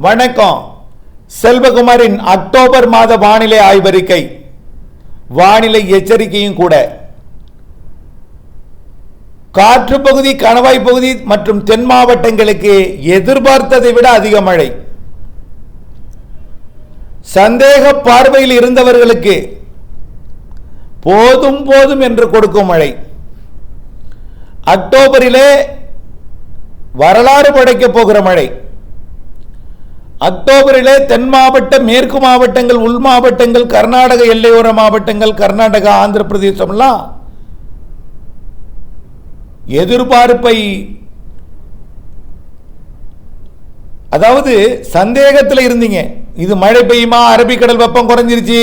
வணக்கம். செல்வகுமாரின் அக்டோபர் மாத வானிலை ஆய்வறிக்கை, வானிலை எச்சரிக்கையும் கூட. காற்று பகுதி, கணவாய் பகுதி மற்றும் தென் மாவட்டங்களுக்கு எதிர்பார்த்ததை விட அதிக மழை. சந்தேக பார்வையில் இருந்தவர்களுக்கு போதும் போதும் என்று கொடுக்கும் மழை. அக்டோபரிலே வரலாறு படைக்க போகிற மழை. அக்டோபரிலே தென் மாவட்ட, மேற்கு மாவட்டங்கள், உள் மாவட்டங்கள், கர்நாடக எல்லையோர மாவட்டங்கள், கர்நாடகா, ஆந்திர பிரதேசம்லாம் எதிர்பார்ப்பை, அதாவது சந்தேகத்தில் இருந்தீங்க. இது மழை பெய்யுமா, அரபிக்கடல் வெப்பம் குறைஞ்சிருச்சு,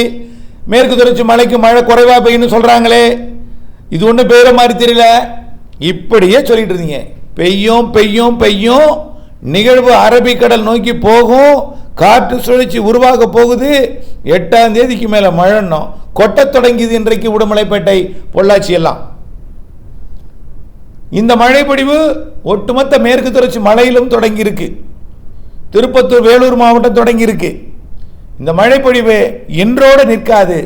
மேற்கு தொடர்ச்சி மலைக்கு மழை குறைவா பெய்யும்னு சொல்றாங்களே, இது ஒன்றும் பெய்யுற மாதிரி தெரியல, இப்படியே சொல்லிட்டு இருந்தீங்க. பெய்யும் பெய்யும் பெய்யும், நிகழ்வு அரபிக்கடல் நோக்கி போகும், காற்று சுழற்சி உருவாக போகுது, 8ஆம் தேதிக்கு மேலே மழைன்னும் கொட்ட தொடங்கியது. இன்றைக்கு உடுமலைப்பேட்டை, பொள்ளாச்சி எல்லாம் இந்த மழைப்பொழிவு ஒட்டுமொத்த மேற்கு தொடர்ச்சி மலையிலும் தொடங்கி இருக்கு. திருப்பத்தூர், வேலூர் மாவட்டம் தொடங்கி இருக்கு. இந்த மழைப்பொழிவு இன்றோடு நிற்காது.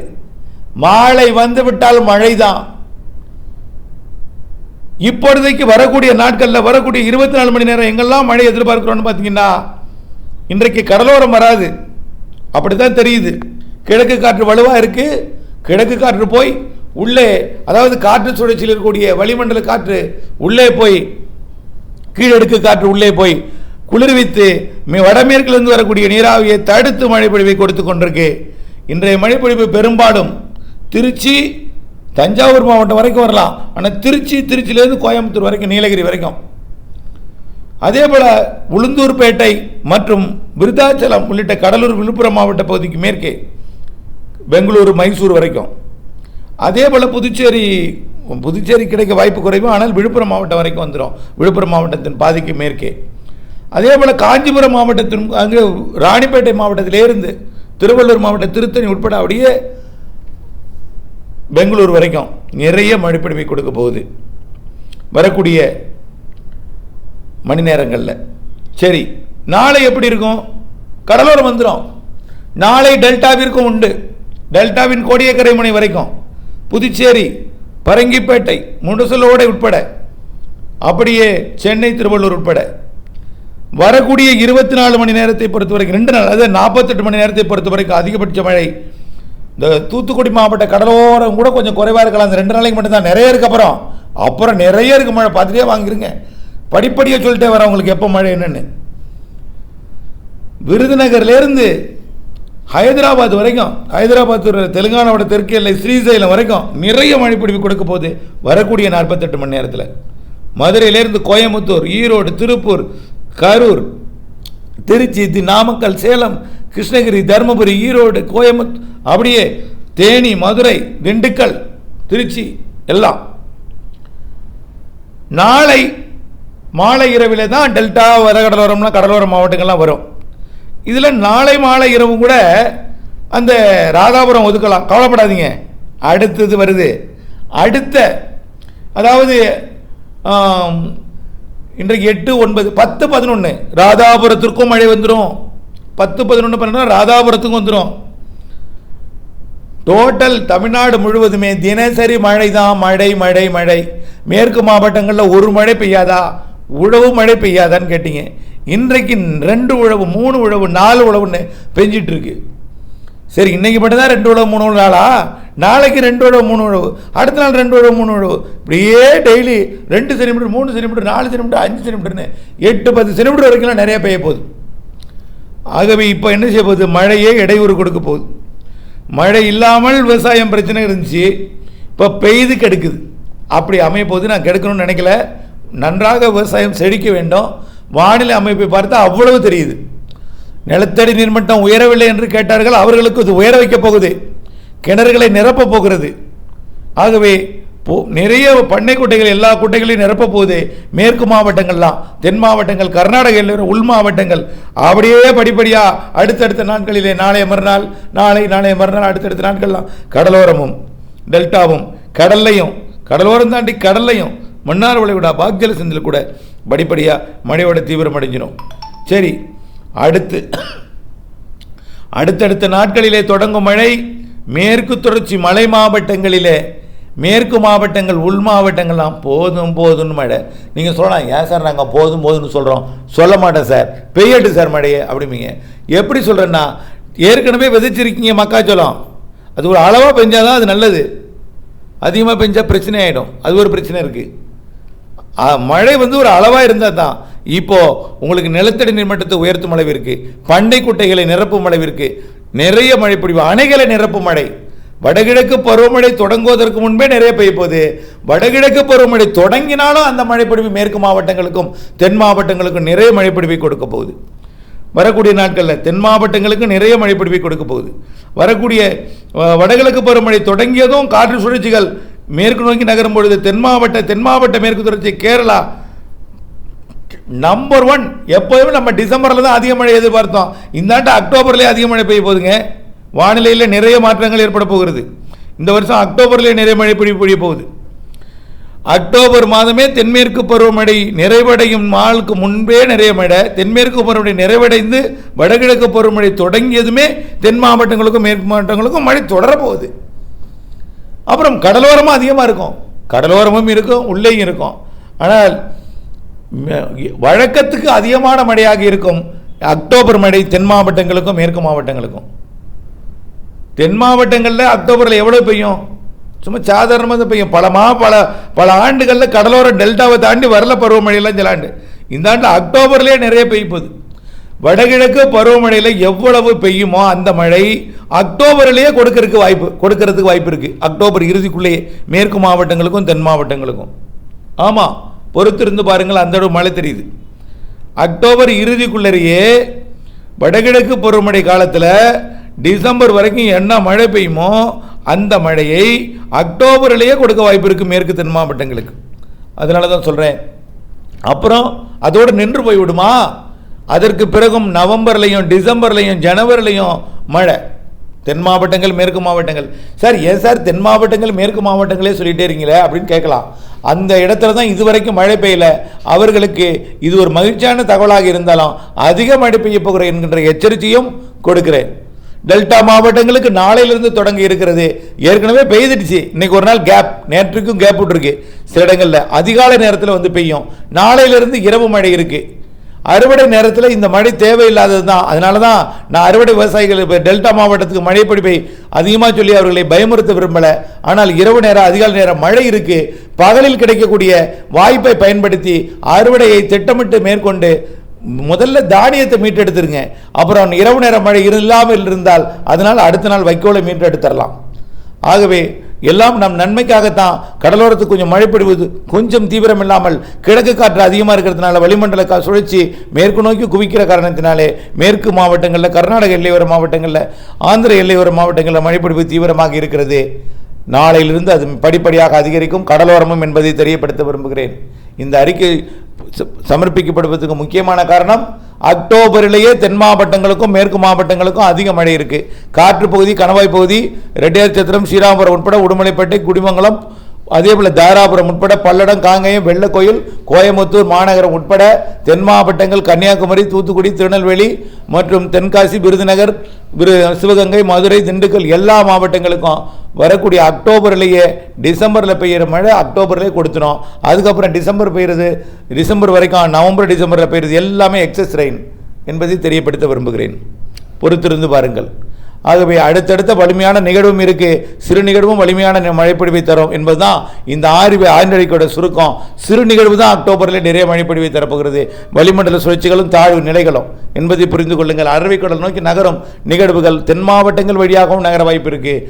மாலை வந்து விட்டால் மழைதான். இப்பொழுதைக்கு வரக்கூடிய நாட்களில், வரக்கூடிய 24 மணி நேரம் எங்கெல்லாம் மழை எதிர்பார்க்கிறோம்னு பார்த்தீங்கன்னா, இன்றைக்கு கடலோரம் வராது, அப்படித்தான் தெரியுது. கிழக்கு காற்று வலுவாக இருக்கு. கிழக்கு காற்று போய் உள்ளே, அதாவது காற்று சுழற்சியில் இருக்கக்கூடிய வளிமண்டல காற்று உள்ளே போய், கீழடுக்கு காற்று உள்ளே போய் குளிர்வித்து வடமேற்கிலிருந்து வரக்கூடிய நீராவியை தடுத்து மழைப்பொழிவை கொடுத்து கொண்டிருக்கு. இன்றைய மழைப்பொழிவு பெரும்பாலும் திருச்சி, தஞ்சாவூர் மாவட்டம் வரைக்கும் வரலாம். ஆனால் திருச்சியிலேருந்து கோயம்புத்தூர் வரைக்கும், நீலகிரி வரைக்கும், அதே போல் உளுந்தூர்பேட்டை மற்றும் விருத்தாச்சலம் உள்ளிட்ட கடலூர், விழுப்புரம் மாவட்ட பகுதிக்கு மேற்கே பெங்களூரு, மைசூர் வரைக்கும், அதே போல் புதுச்சேரி கிடைக்க வாய்ப்பு குறைவு, ஆனால் விழுப்புரம் மாவட்டம் வரைக்கும் வந்துடும். விழுப்புரம் மாவட்டத்தின் பாதிக்கு மேற்கே. அதே போல் காஞ்சிபுரம் மாவட்டத்தின் அங்கே ராணிப்பேட்டை மாவட்டத்திலேருந்து திருவள்ளூர் மாவட்டம், திருத்தணி உட்பட அப்படியே பெங்களூர் வரைக்கும் நிறைய மழைப்பொழிவை கொடுக்க போகுது வரக்கூடிய மணி நேரங்களில். சரி, நாளை எப்படி இருக்கும்? கடலோரம் வந்துடும். நாளை டெல்டாவிற்கும் உண்டு. டெல்டாவின் கோடியக்கரை முனை வரைக்கும், புதுச்சேரி, பரங்கிப்பேட்டை, முடுசலோடை உட்பட, அப்படியே சென்னை, திருவள்ளூர் உட்பட வரக்கூடிய 24 மணி நேரத்தை பொறுத்த வரைக்கும், 2 நாள், அதாவது 48 மணி நேரத்தை பொறுத்த வரைக்கும் அதிகபட்ச மழை இந்த தூத்துக்குடி மாவட்ட கடலோரம் கூட கொஞ்சம் குறைவாக இருக்கலாம். அந்த 2 நாளைக்கு மட்டும்தான். நிறைய இருக்கு. அப்புறம் நிறைய இருக்கு மழை. பார்த்துட்டே வாங்கிருங்க. படிப்படியாக சொல்லிட்டே வர உங்களுக்கு எப்போ மழை என்னன்னு. விருதுநகர்லேருந்து ஹைதராபாத் வரைக்கும், ஹைதராபாத் தெலுங்கானாவோட தெற்கு எல்லை ஸ்ரீசைலம் வரைக்கும் நிறைய மழைப்பொழிவு கொடுக்க போகுது வரக்கூடிய 48 மணி நேரத்தில். மதுரையிலேருந்து கோயம்புத்தூர், ஈரோடு, திருப்பூர், கரூர், திருச்சி, நாமக்கல், சேலம், கிருஷ்ணகிரி, தருமபுரி, ஈரோடு, கோயம்புத்தூர், அப்படியே தேனி, மதுரை, திண்டுக்கல், திருச்சி எல்லாம் நாளை மாலை இரவிலே தான் டெல்டா, வடகடலோரம்னா கடலோர மாவட்டங்கள்லாம் வரும். இதில் நாளை மாலை இரவு கூட அந்த ராதாபுரம் ஒதுக்கலாம், கவலைப்படாதீங்க. அடுத்தது வருது. அடுத்த, அதாவது இன்றைக்கு 8, 9, 10, 11 ராதாபுரத்திற்கும் மழை வந்துடும். 10, 11, 12 ராதாபுரத்துக்கும் வந்துடும். டோட்டல் தமிழ்நாடு முழுவதுமே தினசரி மழை தான். மழை மழை மழை. மேற்கு மாவட்டங்களில் ஒரு மழை பெய்யாதா, உழவு மழை பெய்யாதான்னு கேட்டீங்க. இன்றைக்கு 2 உழவு, 3 உழவு, 4 உழவுன்னு பெஞ்சிட்டு இருக்கு. சரி, இன்னைக்கு மட்டும் தான் 2 உழவு 3 உழவு நாளா? நாளைக்கு 2 உழவு 3 உழவு, அடுத்த நாள் 2 உழவு 3 உழவு, இப்படியே daily 2 centimetre, 3 centimetre, 4 centimetre, 5 சென்டிமீட்டர்னு 8, 10 centimetre வரைக்கும் நிறைய பெய்ய போகுது. ஆகவே இப்போ என்ன செய்ய போகுது? மழையே இடையூறு கொடுக்க போகுது. மழை இல்லாமல் விவசாயம் பிரச்சனை இருந்துச்சு, இப்போ பெய்து கெடுக்குது. அப்படி அமைய போது நான் கெடுக்கணும்னு நினைக்கல. நன்றாக விவசாயம் செழிக்க வேண்டும். வானிலை அமைப்பை பார்த்தா அவ்வளவு தெரியுது. நிலத்தடி நீர்மட்டம் உயரவில்லை என்று கேட்டார்கள், அவர்களுக்கு இது உயர வைக்க போகுது, கிணறுகளை நிரப்ப போகிறது. ஆகவே நிறைய பண்ணை குட்டைகள், எல்லா குட்டைகளையும் நிரப்ப போகுது. மேற்கு மாவட்டங்கள்லாம், தென் மாவட்டங்கள், கர்நாடக எல்லையோர உள் மாவட்டங்கள், அப்படியே படிப்படியாக அடுத்தடுத்த நாட்களிலே, நாளைய மறுநாள், நாளைய மறுநாள், அடுத்தடுத்த நாட்கள்லாம் கடலோரமும் டெல்டாவும் கடல்லையும், கடலோரம் தாண்டி கடல்லையும், மன்னார் வளைகுடா, பாக்ஜல சிந்தில் கூட படிப்படியாக மழையோட தீவிரம் அடைஞ்சிடும். சரி, அடுத்தடுத்த நாட்களிலே தொடங்கும் மழை மேற்கு தொடர்ச்சி மலை மாவட்டங்களிலே, மேற்கு மாவட்டங்கள், உள் மாவட்டங்கள்லாம் போதும் போதும்னு மழை. நீங்கள் சொல்லலாம், ஏன் சார் நாங்கள் போதும் போதும்னு சொல்கிறோம்? சொல்ல மாட்டேன் சார், பெய்யட்டு சார் மழையே அப்படிம்பீங்க. எப்படி சொல்கிறேன்னா, ஏற்கனவே விதைச்சிருக்கீங்க மக்காச்சோளம், அது ஒரு அளவாக பெஞ்சாதான் அது நல்லது. அதிகமாக பெஞ்சால் பிரச்சனை ஆகிடும், அது ஒரு பிரச்சனை இருக்குது. மழை ஒரு அளவாக இருந்தால் தான். இப்போது உங்களுக்கு நிலத்தடி நீர்மட்டத்தை உயர்த்தும் அளவிற்கு, பண்டை குட்டைகளை நிரப்பும் அளவிற்கு நிறைய மழை பொழிவு, அணைகளை நிரப்பும் மழை. வடகிழக்கு பருவமழை தொடங்குவதற்கு முன்பே நிறைய பெய்ய போகுது. வடகிழக்கு பருவமழை தொடங்கினாலும் அந்த மழைப்பொழிவு மேற்கு மாவட்டங்களுக்கும் தென் மாவட்டங்களுக்கும் நிறைய மழைப்பொழிவை கொடுக்க போகுது. வரக்கூடிய நாட்களில் தென் மாவட்டங்களுக்கு நிறைய மழைப்பொழிவை கொடுக்க போகுது. வரக்கூடிய வடகிழக்கு பருவமழை தொடங்கியதும் காற்று சுழற்சிகள் மேற்கு நோக்கி நகரும் பொழுது தென் மாவட்ட மேற்கு தொடர்ச்சி கேரளா நம்பர் 1. எப்போதுமே நம்ம டிசம்பரில் தான் அதிக மழை எதிர்பார்த்தோம். இந்த ஆண்டு அக்டோபர்லேயே அதிக மழை பெய்ய போகுதுங்க. வானிலையில் நிறைய மாற்றங்கள் ஏற்பட போகிறது. இந்த வருஷம் அக்டோபர்லேயே நிறைய மழை பொழிய போகுது. அக்டோபர் மாதமே தென்மேற்கு பருவமழை நிறைவடையும் நாளுக்கு முன்பே நிறைய மழை. தென்மேற்கு பருவமழை நிறைவடைந்து வடகிழக்கு பருவமழை தொடங்கியதுமே தென் மாவட்டங்களுக்கும் மேற்கு மாவட்டங்களுக்கும் மழை தொடரப்போகுது. அப்புறம் கடலோரமும் அதிகமாக இருக்கும், கடலோரமும் இருக்கும், உள்ளேயும் இருக்கும். ஆனால் வழக்கத்துக்கு அதிகமான மழையாக இருக்கும் அக்டோபர் மழை தென் மாவட்டங்களுக்கும் மேற்கு மாவட்டங்களுக்கும். தென் மாவட்டங்களில் அக்டோபரில் எவ்வளோ பெய்யும்? சும்மா சாதாரணமாக பெய்யும். பல ஆண்டுகளில் கடலோர டெல்டாவை தாண்டி வரல பருவமழையெல்லாம் சில ஆண்டு. இந்த ஆண்டு அக்டோபர்லேயே நிறைய பெய்யுது. வடகிழக்கு பருவமழையில் எவ்வளவு பெய்யுமோ அந்த மழை அக்டோபர்லேயே கொடுக்கறதுக்கு வாய்ப்பு இருக்குது. அக்டோபர் இறுதிக்குள்ளேயே மேற்கு மாவட்டங்களுக்கும் தென் மாவட்டங்களுக்கும். ஆமாம், பொறுத்திருந்து பாருங்கள், அந்த மழை தெரியுது. அக்டோபர் இறுதிக்குள்ளேயே வடகிழக்கு பருவமழை காலத்தில் டிசம்பர் வரைக்கும் என்ன மழை பெய்யுமோ அந்த மழையை அக்டோபர்லேயே கொடுக்க வாய்ப்பு இருக்குது மேற்கு தென் மாவட்டங்களுக்கு. அதனால தான் சொல்கிறேன். அப்புறம் அதோடு நின்று போய்விடுமா? அதற்கு பிறகும் நவம்பர்லையும் டிசம்பர்லையும் ஜனவரிலையும் மழை தென் மாவட்டங்கள் மேற்கு மாவட்டங்கள். சார் ஏன் சார் தென் மாவட்டங்கள் மேற்கு மாவட்டங்களே சொல்லிகிட்டே இருக்கீங்களே அப்படின்னு கேட்கலாம். அந்த இடத்துல தான் இதுவரைக்கும் மழை பெய்யல. அவர்களுக்கு இது ஒரு மகிழ்ச்சியான தகவலாக இருந்தாலும் அதிக மழை பெய்ய போகிற என்கின்ற எச்சரிக்கையும் கொடுக்கிறேன். டெல்டா மாவட்டங்களுக்கு நாளையிலிருந்து தொடங்கி இருக்கிறது. ஏற்கனவே பெய்துடுச்சு. இன்னைக்கு ஒரு நாள் கேப், நேற்றுக்கும் கேப் விட்டுருக்கு. சில இடங்களில் அதிகாலை நேரத்தில் பெய்யும். நாளையிலிருந்து இரவு மழை இருக்கு. அறுவடை நேரத்தில் இந்த மழை தேவையில்லாதது தான். அதனால தான் நான் அறுவடை விவசாயிகள் டெல்டா மாவட்டத்துக்கு மழை பொழிவை அதிகமாக சொல்லி அவர்களை பயமுறுத்த விரும்பலை. ஆனால் இரவு நேரம் அதிகாலை நேரம் மழை இருக்கு. பகலில் கிடைக்கக்கூடிய வாய்ப்பை பயன்படுத்தி அறுவடையை திட்டமிட்டு மேற்கொண்டு முதல்ல தானியத்தை மீட்டெடுத்துருங்க. அப்புறம் இரவு நேர மழை இல்லாமல் இருந்தால் அதனால் அடுத்த நாள் வைக்கோலை மீட்டெடுத்துடலாம். ஆகவே எல்லாம் நம் நன்மைக்காகத்தான். கடலோரத்துக்கு கொஞ்சம் மழை பொழிவது கொஞ்சம் தீவிரம் இல்லாமல் கிழக்கு காற்று அதிகமாக இருக்கிறதுனால வளிமண்டல சுழற்சி மேற்கு நோக்கி குவிக்கிற காரணத்தினாலே மேற்கு மாவட்டங்களில், கர்நாடக எல்லையோர மாவட்டங்களில், ஆந்திர எல்லையோர மாவட்டங்களில் மழை பொழிவு தீவிரமாக இருக்கிறது. நாளையிலிருந்து அது படிப்படியாக அதிகரிக்கும் கடலோரமும் என்பதை தெரியப்படுத்த விரும்புகிறேன். இந்த அறிக்கை சமர்ப்பிக்கப்படுவதற்கு முக்கியமான காரணம் அக்டோபரிலேயே தென் மாவட்டங்களுக்கும் மேற்கு மாவட்டங்களுக்கும் அதிக மழை இருக்கு. காற்று பகுதி, கணவாய் பகுதி, ரெட்டியார் சத்திரம், ஸ்ரீராமபுரம் உட்பட உடுமலைப்பேட்டை, குடிமங்கலம், அதே போல் தாராபுரம் உட்பட பல்லடம், காங்கேயம், வெள்ளக்கோயில், கோயம்புத்தூர் மாநகரம் உட்பட தென் மாவட்டங்கள் கன்னியாகுமரி, தூத்துக்குடி, திருநெல்வேலி மற்றும் தென்காசி, விருதுநகர், சிவகங்கை, மதுரை, திண்டுக்கல் எல்லா மாவட்டங்களுக்கும் வரக்கூடிய அக்டோபர்லேயே டிசம்பரில் பெய்கிற மழை அக்டோபர்லேயே கொடுத்துரும். அதுக்கப்புறம் டிசம்பர் பெய்யுறது, டிசம்பர் வரைக்கும் நவம்பர் டிசம்பரில் பெய்யுறது எல்லாமே எக்ஸஸ் ரெயின் என்பதை தெரியப்படுத்த விரும்புகிறேன். பொறுத்திருந்து பாருங்கள். ஆகவே அடுத்தடுத்த வலிமையான நிகழ்வும் இருக்குது. சிறு நிகழ்வும் வலிமையான மழைப்பொழிவை தரும் என்பதுதான் இந்த ஆண்டறிக்கையோட சுருக்கம். சிறு நிகழ்வு தான் அக்டோபரில் நிறைய மழைப்பொழிவை தரப்போகிறது. வளிமண்டல சுழற்சிகளும் தாழ்வு நிலைகளும் என்பதை புரிந்து கொள்ளுங்கள். அரபிக்கடல் நோக்கி நகரும் நிகழ்வுகள் தென் மாவட்டங்கள் வழியாகவும் நகர வாய்ப்பு இருக்குது.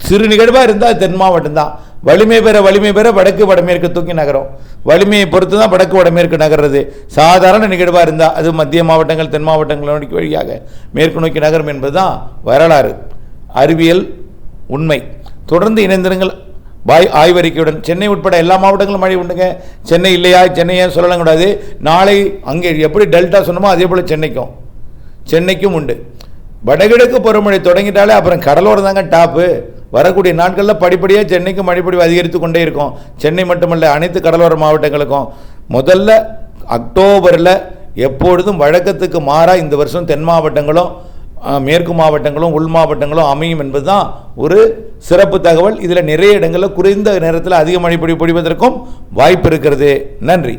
சிறு நிகழ்வாக இருந்தால் தென் மாவட்டம் தான். வலிமை பெற வடக்கு வடமேற்கு தூக்கி நகரும். வலிமையை பொறுத்து தான் வடக்கு வடமேற்கு நகர்றது. சாதாரண நிகழ்வாக இருந்தால் அது மத்திய மாவட்டங்கள் தென் மாவட்டங்கள் நோக்கி வழியாக மேற்கு நோக்கி நகரும் என்பதுதான் வரலாறு, அறிவியல் உண்மை. தொடர்ந்து இணைந்திருங்கள் ஆய்வறிக்கையுடன். சென்னை உட்பட எல்லா மாவட்டங்களும் மழை உண்டுங்க. சென்னை இல்லையா, சென்னையா சொல்லலாம் கூடாது. நாளை அங்கே எப்படி டெல்டா சொன்னமோ அதே போல் சென்னைக்கும் உண்டு. வடகிழக்கு பருவமழை தொடங்கிட்டாலே அப்புறம் கடலோரம் தாங்க டாப்பு. வரக்கூடிய நாட்களில் படிப்படியாக சென்னைக்கு மழைப்பொழிவு அதிகரித்து கொண்டே இருக்கும். சென்னை மட்டுமல்ல, அனைத்து கடலோர மாவட்டங்களுக்கும். முதல்ல அக்டோபரில் எப்பொழுதும் வழக்கத்துக்கு மாறாக இந்த வருஷம் தென் மாவட்டங்களும் மேற்கு மாவட்டங்களும் உள் மாவட்டங்களும் அமையும் என்பது தான் ஒரு சிறப்பு தகவல். இதில் நிறைய இடங்களில் குறைந்த நேரத்தில் அதிக மழை பொழிவதற்கும் வாய்ப்பு இருக்கிறது. நன்றி.